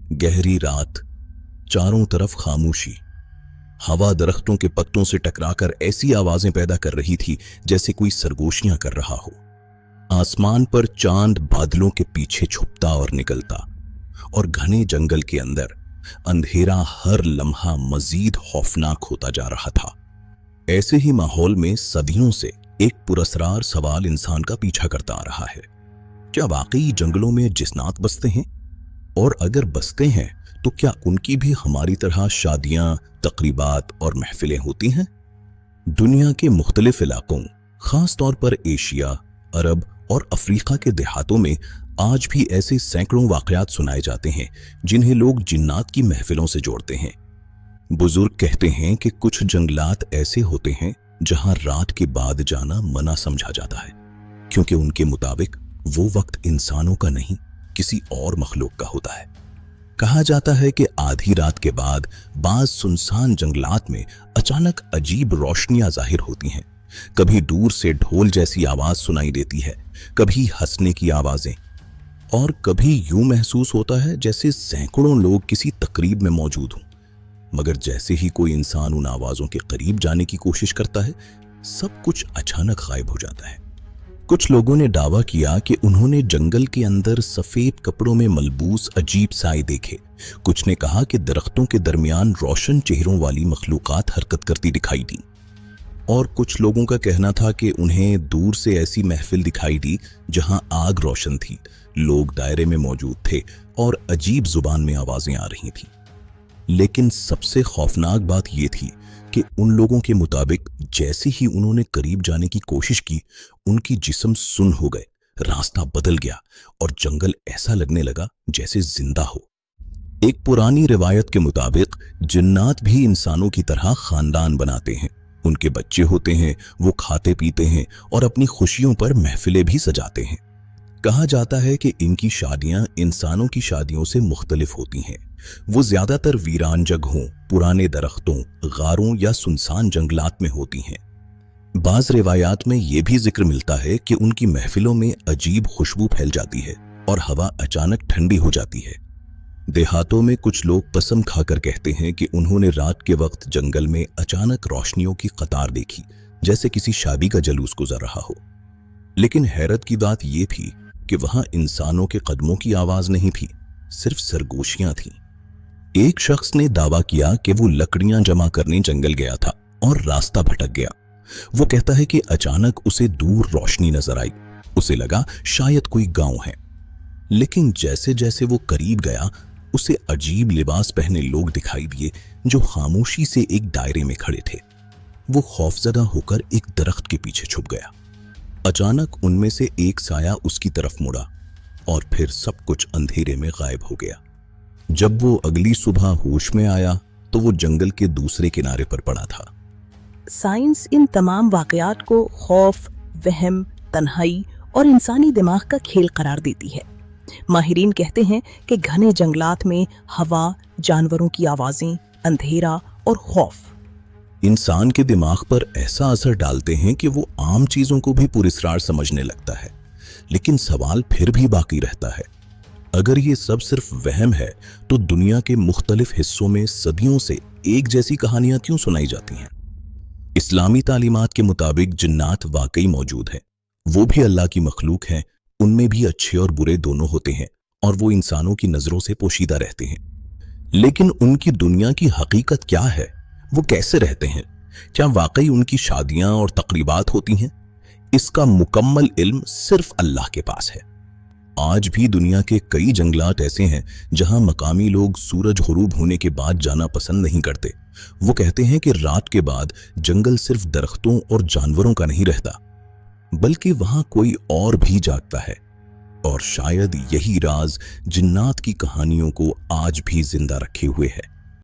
गहरी रात, चारों तरफ खामोशी। हवा दरख्तों के पत्तों से टकराकर ऐसी आवाजें पैदा कर रही थी जैसे कोई सरगोशियां कर रहा हो। आसमान पर चांद बादलों के पीछे छुपता और निकलता, और घने जंगल के अंदर अंधेरा हर लम्हा मजीद खौफनाक होता जा रहा था। ऐसे ही माहौल में सदियों से एक पुरस्रार सवाल इंसान का पीछा करता आ रहा है। क्या वाकई जंगलों में जिन्नात बसते हैं? और अगर बसते हैं तो क्या उनकी भी हमारी तरह शादियां, तकरीबात और महफिलें होती हैं? दुनिया के मुख्तलिफ इलाकों, खास तौर पर एशिया, अरब और अफ्रीका के देहातों में आज भी ऐसे सैकड़ों वाकयात सुनाए जाते हैं जिन्हें लोग जिन्नात की महफिलों से जोड़ते हैं। बुजुर्ग कहते हैं कि कुछ जंगलात ऐसे होते हैं जहां रात के बाद जाना मना समझा जाता है, क्योंकि उनके मुताबिक वो वक्त इंसानों का नहीं, किसी और मखलूक का होता है। कहा जाता है कि आधी रात के बाद बाज सुनसान जंगलात में अचानक अजीब रोशनियां जाहिर होती हैं। कभी दूर से ढोल जैसी आवाज सुनाई देती है, कभी हंसने की आवाजें, और कभी यूं महसूस होता है जैसे सैकड़ों लोग किसी तकरीब में मौजूद हों। मगर जैसे ही कोई इंसान उन आवाजों के करीब जाने की कोशिश करता है, सब कुछ अचानक गायब हो जाता है। कुछ लोगों ने दावा किया कि उन्होंने जंगल के अंदर सफेद कपड़ों में मलबूस अजीब साए देखे। कुछ ने कहा कि दरख्तों के दरमियान रोशन चेहरों वाली मखलूकात हरकत करती दिखाई दी, और कुछ लोगों का कहना था कि उन्हें दूर से ऐसी महफिल दिखाई दी जहां आग रोशन थी, लोग दायरे में मौजूद थे और अजीब जुबान में आवाजें आ रही थीं। लेकिन सबसे खौफनाक बात यह थी कि उन लोगों के मुताबिक जैसे ही उन्होंने करीब जाने की कोशिश की, उनकी जिस्म सुन्न हो गए, रास्ता बदल गया और जंगल ऐसा लगने लगा जैसे जिंदा हो। एक पुरानी रिवायत के मुताबिक जिन्नात भी इंसानों की तरह खानदान बनाते हैं। उनके बच्चे होते हैं, वो खाते पीते हैं और अपनी खुशियों पर महफिलें भी सजाते हैं। कहा जाता है कि इनकी शादियां इंसानों की शादियों से मुख्तलिफ होती हैं। वो ज्यादातर वीरान जगहों, पुराने दरख्तों, गारों या सुनसान जंगलात में होती हैं। बाज रिवायात में यह भी जिक्र मिलता है कि उनकी महफिलों में अजीब खुशबू फैल जाती है और हवा अचानक ठंडी हो जाती है। देहातों में कुछ लोग कसम खाकर कहते हैं कि उन्होंने रात के वक्त जंगल में अचानक रोशनियों की कतार देखी, जैसे किसी शादी का जलूस गुजर रहा हो। लेकिन हैरत की बात यह थी कि वहां इंसानों के कदमों की आवाज नहीं थी, सिर्फ सरगोशियां थीं। एक शख्स ने दावा किया कि वो लकड़ियां जमा करने जंगल गया था और रास्ता भटक गया। वो कहता है कि अचानक उसे दूर रोशनी नजर आई। उसे लगा शायद कोई गांव है, लेकिन जैसे जैसे वो करीब गया, उसे अजीब लिबास पहने लोग दिखाई दिए जो खामोशी से एक दायरे में खड़े थे। वो खौफजदा होकर एक दरख्त के पीछे छुप गया। अचानक उनमें से एक साया उसकी तरफ मुड़ा और फिर सब कुछ अंधेरे में गायब हो गया। जब वो अगली सुबह होश में आया तो वो जंगल के दूसरे किनारे पर पड़ा था। साइंस इन तमाम वाकयात को खौफ, वहम, तन्हाई और इंसानी दिमाग का खेल करार देती है। माहिरीन कहते हैं कि घने जंगलात में हवा, जानवरों की आवाजें, अंधेरा और खौफ इंसान के दिमाग पर ऐसा असर डालते हैं कि वो आम चीजों को भी पुरस्रार समझने लगता है। लेकिन सवाल फिर भी बाकी रहता है, अगर ये सब सिर्फ वहम है तो दुनिया के मुख्तलिफ हिस्सों में सदियों से एक जैसी कहानियां क्यों सुनाई जाती हैं? इस्लामी तालीमात के मुताबिक जिन्नात वाकई मौजूद है। वो भी अल्लाह की मखलूक हैं, उनमें भी अच्छे और बुरे दोनों होते हैं और वो इंसानों की नजरों से पोशीदा रहते हैं। लेकिन उनकी दुनिया की हकीकत क्या है? वो कैसे रहते हैं? क्या वाकई उनकी शादियां और तकरीबात होती हैं? इसका मुकम्मल इल्म सिर्फ अल्लाह के पास है। आज भी दुनिया के कई जंगलात ऐसे हैं जहां मकामी लोग सूरज गुरूब होने के बाद जाना पसंद नहीं करते। वो कहते हैं कि रात के बाद जंगल सिर्फ दरख्तों और जानवरों का नहीं रहता, बल्कि वहां कोई और भी जागता है। और शायद यही राज जिन्नात की कहानियों को आज भी जिंदा रखे हुए है।